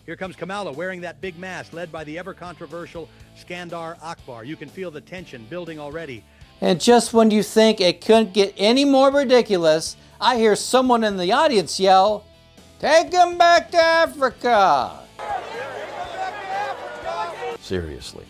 Here comes Kamala wearing that big mask, led by the ever-controversial Skandar Akbar. You can feel the tension building already. And just when you think it couldn't get any more ridiculous, I hear someone in the audience yell, "Take him back to Africa!" Seriously,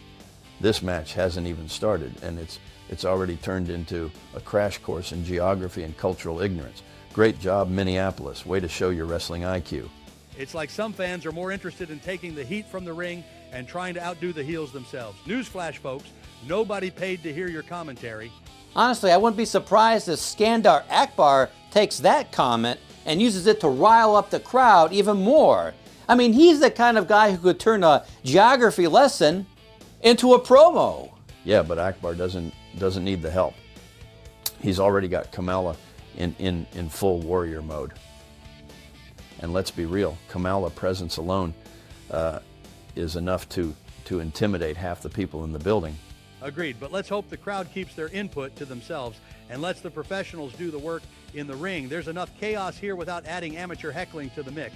this match hasn't even started, and it's already turned into a crash course in geography and cultural ignorance. Great job, Minneapolis. Way to show your wrestling IQ. It's like some fans are more interested in taking the heat from the ring and trying to outdo the heels themselves. Newsflash, folks, nobody paid to hear your commentary. Honestly, I wouldn't be surprised if Skandar Akbar takes that comment and uses it to rile up the crowd even more. I mean, he's the kind of guy who could turn a geography lesson into a promo. Yeah, but Akbar doesn't need the help. He's already got Kamala in full warrior mode. And let's be real, Kamala presence alone is enough to intimidate half the people in the building. Agreed, but let's hope the crowd keeps their input to themselves and lets the professionals do the work in the ring. There's enough chaos here without adding amateur heckling to the mix.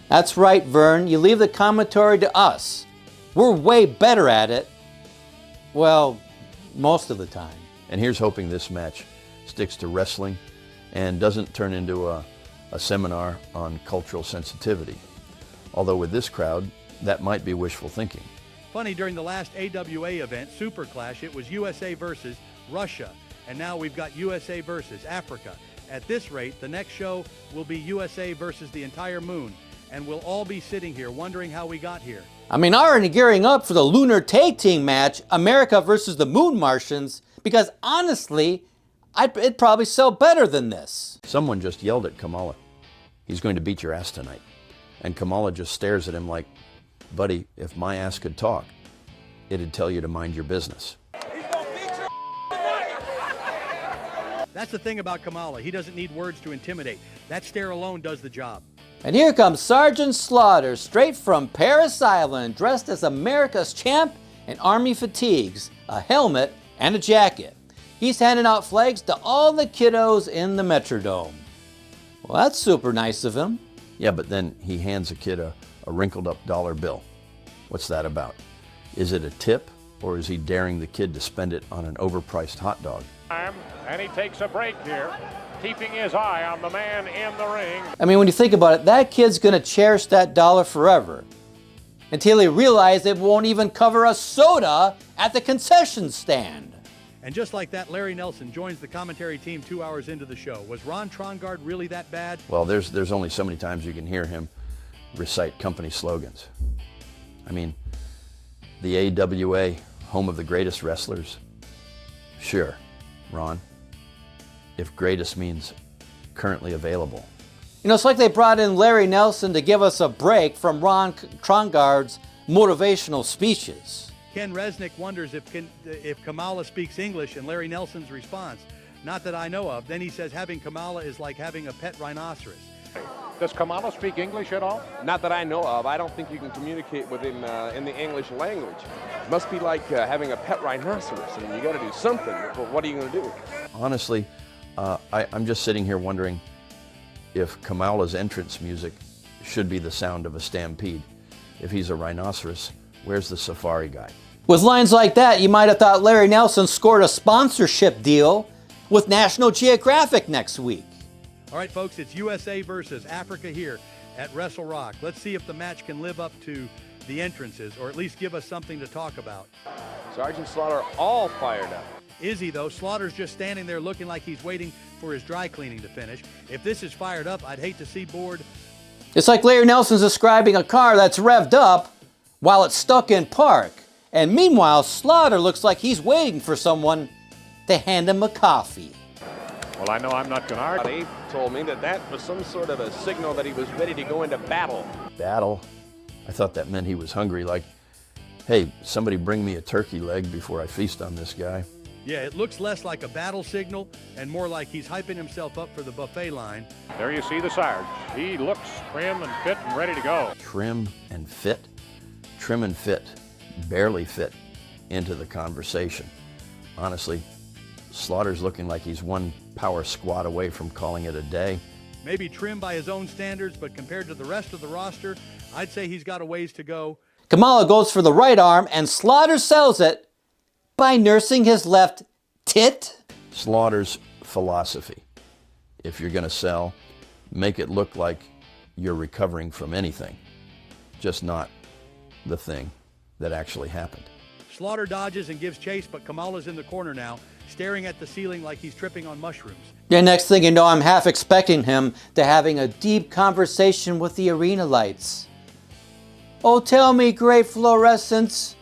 That's right, Verne. You leave the commentary to us. We're way better at it. Well, most of the time. And here's hoping this match sticks to wrestling and doesn't turn into a seminar on cultural sensitivity. Although with this crowd, that might be wishful thinking. Funny, during the last AWA event, Super Clash, it was USA versus Russia. And now we've got USA versus Africa. At this rate, the next show will be USA versus the entire moon. And we'll all be sitting here wondering how we got here. I mean, already gearing up for the Lunar Tag Team match, America versus the Moon Martians, because honestly, it'd probably sell better than this. Someone just yelled at Kamala, "He's going to beat your ass tonight." And Kamala just stares at him like, "Buddy, if my ass could talk, it'd tell you to mind your business." That's the thing about Kamala. He doesn't need words to intimidate. That stare alone does the job. And here comes Sergeant Slaughter, straight from Paris Island, dressed as America's champ in army fatigues, a helmet, and a jacket. He's handing out flags to all the kiddos in the Metrodome. Well, that's super nice of him. Yeah, but then he hands a kid a wrinkled up dollar bill. What's that about? Is it a tip, or is he daring the kid to spend it on an overpriced hot dog? And he takes a break here, keeping his eye on the man in the ring. I mean, when you think about it, that kid's gonna cherish that dollar forever until he realizes it won't even cover a soda at the concession stand. And just like that, Larry Nelson joins the commentary team 2 hours into the show. Was Ron Trongard really that bad? Well, there's only so many times you can hear him recite company slogans. I mean, the AWA, home of the greatest wrestlers. Sure, Ron, if greatest means currently available. You know, it's like they brought in Larry Nelson to give us a break from Ron Trongard's motivational speeches. Ken Resnick wonders if Kamala speaks English, and Larry Nelson's response, "Not that I know of." Then he says having Kamala is like having a pet rhinoceros. Does Kamala speak English at all? Not that I know of. I don't think you can communicate with him in the English language. It must be like having a pet rhinoceros. I mean, you got to do something. But what are you going to do? Honestly, I'm just sitting here wondering if Kamala's entrance music should be the sound of a stampede. If he's a rhinoceros, where's the safari guy? With lines like that, you might have thought Larry Nelson scored a sponsorship deal with National Geographic next week. All right, folks, it's USA versus Africa here at Wrestle Rock. Let's see if the match can live up to the entrances, or at least give us something to talk about. Sergeant Slaughter all fired up. Is he, though? Slaughter's just standing there looking like he's waiting for his dry cleaning to finish. If this is fired up, I'd hate to see board. It's like Larry Nelson's describing a car that's revved up while it's stuck in park. And meanwhile, Slaughter looks like he's waiting for someone to hand him a coffee. Well, I know I'm not going to argue. Dave told me that was some sort of a signal that he was ready to go into battle. Battle? I thought that meant he was hungry, like, hey, somebody bring me a turkey leg before I feast on this guy. Yeah, it looks less like a battle signal and more like he's hyping himself up for the buffet line. There you see the Sarge. He looks trim and fit and ready to go. Trim and fit? Trim and fit, barely fit into the conversation. Honestly, Slaughter's looking like he's one power squat away from calling it a day. Maybe trim by his own standards, but compared to the rest of the roster, I'd say he's got a ways to go. Kamala goes for the right arm, and Slaughter sells it by nursing his left tit. Slaughter's philosophy: if you're going to sell, make it look like you're recovering from anything, just not the thing that actually happened. Slaughter dodges and gives chase, but Kamala's in the corner now, staring at the ceiling like he's tripping on mushrooms. The next thing you know, I'm half expecting him to having a deep conversation with the arena lights. Oh, tell me, great fluorescence,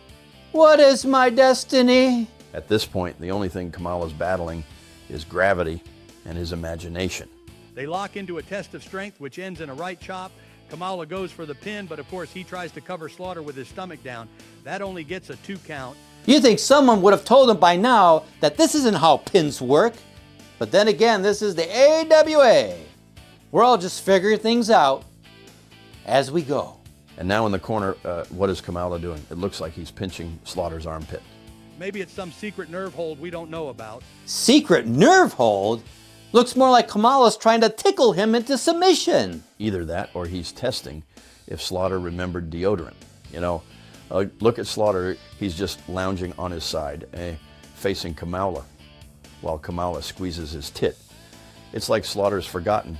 what is my destiny? At this point, the only thing Kamala's battling is gravity and his imagination. They lock into a test of strength, which ends in a right chop. Kamala goes for the pin, but of course he tries to cover Slaughter with his stomach down. That only gets a 2 count. You think someone would have told him by now that this isn't how pins work. But then again, this is the AWA. We're all just figuring things out as we go. And now in the corner, what is Kamala doing? It looks like he's pinching Slaughter's armpit. Maybe it's some secret nerve hold we don't know about. Secret nerve hold? Looks more like Kamala's trying to tickle him into submission. Either that or he's testing if Slaughter remembered deodorant. You know, look at Slaughter. He's just lounging on his side, facing Kamala, while Kamala squeezes his tit. It's like Slaughter's forgotten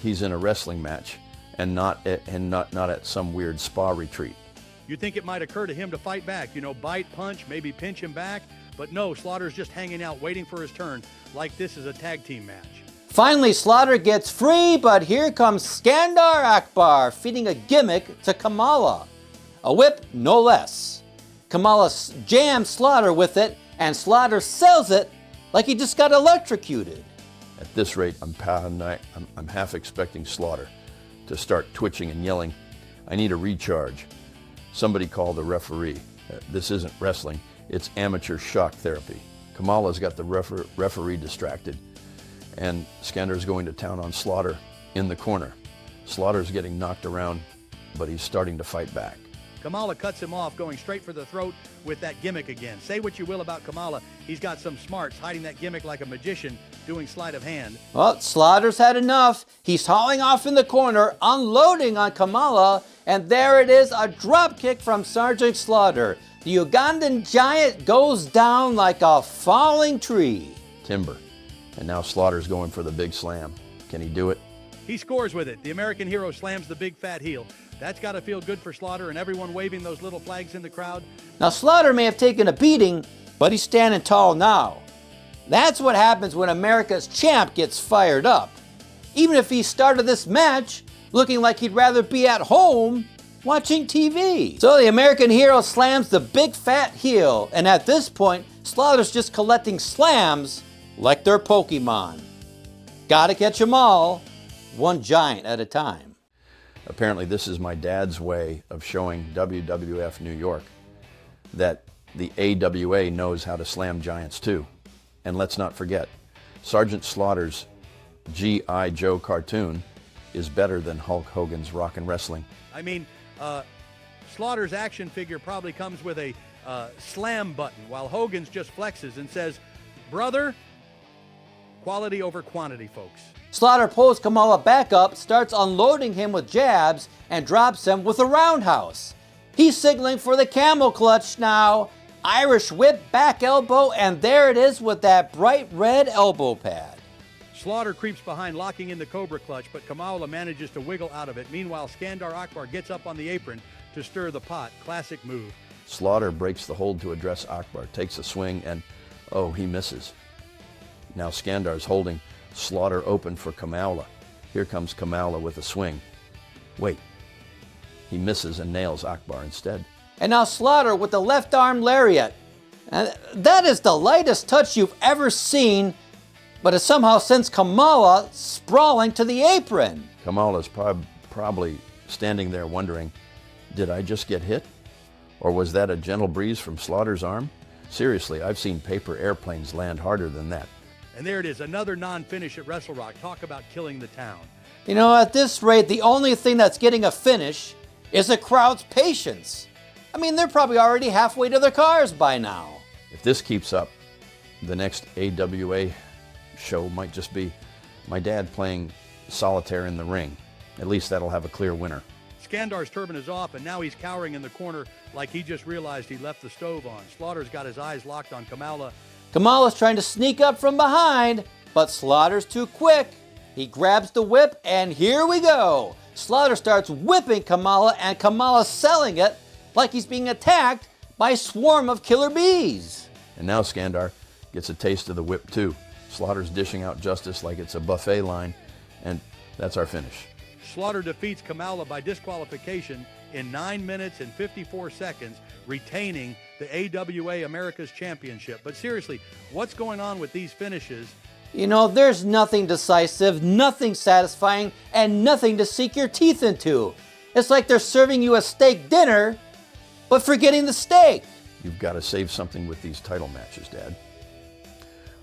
he's in a wrestling match and not at some weird spa retreat. You think it might occur to him to fight back, you know, bite, punch, maybe pinch him back. But no, Slaughter's just hanging out, waiting for his turn, like this is a tag team match. Finally, Slaughter gets free, but here comes Skandar Akbar feeding a gimmick to Kamala. A whip, no less. Kamala jams Slaughter with it, and Slaughter sells it like he just got electrocuted. At this rate, I'm half expecting Slaughter to start twitching and yelling, "I need a recharge. Somebody call the referee. This isn't wrestling. It's amateur shock therapy." Kamala's got the referee distracted, and Skandar's going to town on Slaughter in the corner. Slaughter's getting knocked around, but he's starting to fight back. Kamala cuts him off, going straight for the throat with that gimmick again. Say what you will about Kamala, he's got some smarts, hiding that gimmick like a magician, doing sleight of hand. Well, Slaughter's had enough. He's hauling off in the corner, unloading on Kamala, and there it is, a drop kick from Sergeant Slaughter. The Ugandan giant goes down like a falling tree. Timber. And now Slaughter's going for the big slam. Can he do it? He scores with it. The American hero slams the big fat heel. That's got to feel good for Slaughter and everyone waving those little flags in the crowd. Now, Slaughter may have taken a beating, but he's standing tall now. That's what happens when America's champ gets fired up. Even if he started this match looking like he'd rather be at home watching TV. So the American hero slams the big fat heel, and at this point, Slaughter's just collecting slams like they're Pokemon. Gotta catch them all, one giant at a time. Apparently this is my dad's way of showing WWF New York that the AWA knows how to slam giants too. And let's not forget, Sergeant Slaughter's G.I. Joe cartoon is better than Hulk Hogan's Rockin' Wrestling. I mean, Slaughter's action figure probably comes with a slam button, while Hogan's just flexes and says, "Brother, quality over quantity, folks." Slaughter pulls Kamala back up, starts unloading him with jabs, and drops him with a roundhouse. He's signaling for the camel clutch now. Irish whip, back elbow, and there it is with that bright red elbow pad. Slaughter creeps behind, locking in the Cobra clutch, but Kamala manages to wiggle out of it. Meanwhile, Skandar Akbar gets up on the apron to stir the pot. Classic move. Slaughter breaks the hold to address Akbar, takes a swing, and oh, he misses. Now Skandar's holding Slaughter open for Kamala. Here comes Kamala with a swing. Wait, he misses and nails Akbar instead. And now Slaughter with the left arm lariat. And that is the lightest touch you've ever seen, but it somehow sends Kamala sprawling to the apron. Kamala's probably standing there wondering, did I just get hit? Or was that a gentle breeze from Slaughter's arm? Seriously, I've seen paper airplanes land harder than that. And there it is, another non-finish at Wrestle Rock. Talk about killing the town. You know, at this rate, the only thing that's getting a finish is the crowd's patience. I mean, they're probably already halfway to their cars by now. If this keeps up, the next AWA show might just be my dad playing solitaire in the ring. At least that'll have a clear winner. Skandar's turban is off, and now he's cowering in the corner like he just realized he left the stove on. Slaughter's got his eyes locked on Kamala. Kamala's trying to sneak up from behind, but Slaughter's too quick. He grabs the whip, and here we go. Slaughter starts whipping Kamala, and Kamala's selling it like he's being attacked by a swarm of killer bees. And now Skandar gets a taste of the whip too. Slaughter's dishing out justice like it's a buffet line, and that's our finish. Slaughter defeats Kamala by disqualification in 9 minutes and 54 seconds, retaining the AWA America's Championship. But seriously, what's going on with these finishes? You know, there's nothing decisive, nothing satisfying, and nothing to sink your teeth into. It's like they're serving you a steak dinner, but forgetting the steak. You've got to save something with these title matches, Dad.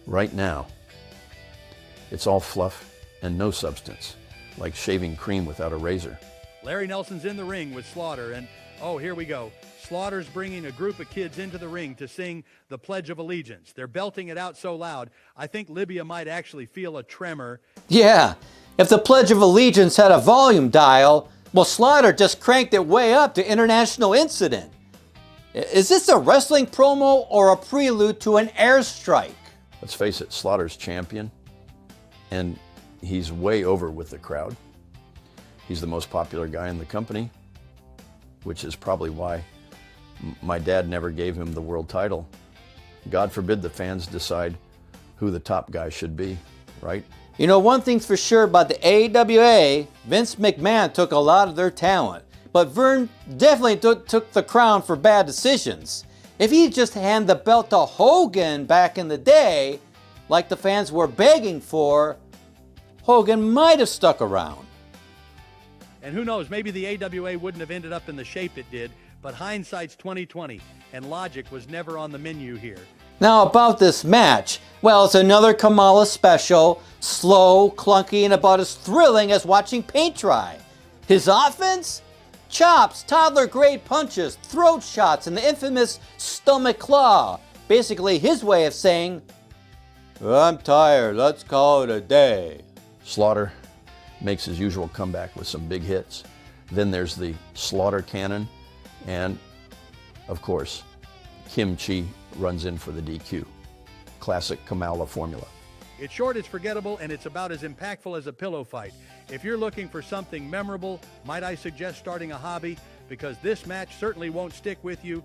Right now, it's all fluff and no substance, like shaving cream without a razor. Larry Nelson's in the ring with Slaughter, and oh, here we go. Slaughter's bringing a group of kids into the ring to sing the Pledge of Allegiance. They're belting it out so loud, I think Libya might actually feel a tremor. Yeah, if the Pledge of Allegiance had a volume dial, well, Slaughter just cranked it way up to international incident. Is this a wrestling promo or a prelude to an airstrike? Let's face it, Slaughter's champion, and he's way over with the crowd. He's the most popular guy in the company, which is probably why my dad never gave him the world title. God forbid the fans decide who the top guy should be, right? You know, one thing's for sure about the AWA, Vince McMahon took a lot of their talent, but Verne definitely took the crown for bad decisions. If he just handed the belt to Hogan back in the day, like the fans were begging for, Hogan might have stuck around. And who knows, maybe the AWA wouldn't have ended up in the shape it did, but hindsight's 20/20, and logic was never on the menu here. Now about this match, well, it's another Kamala special, slow, clunky, and about as thrilling as watching paint dry. His offense? Chops, toddler-grade punches, throat shots, and the infamous stomach claw. Basically his way of saying, I'm tired, let's call it a day. Slaughter makes his usual comeback with some big hits. Then there's the Slaughter cannon, and of course, Kim Chi runs in for the DQ. Classic Kamala formula. It's short, it's forgettable, and it's about as impactful as a pillow fight. If you're looking for something memorable, might I suggest starting a hobby? Because this match certainly won't stick with you.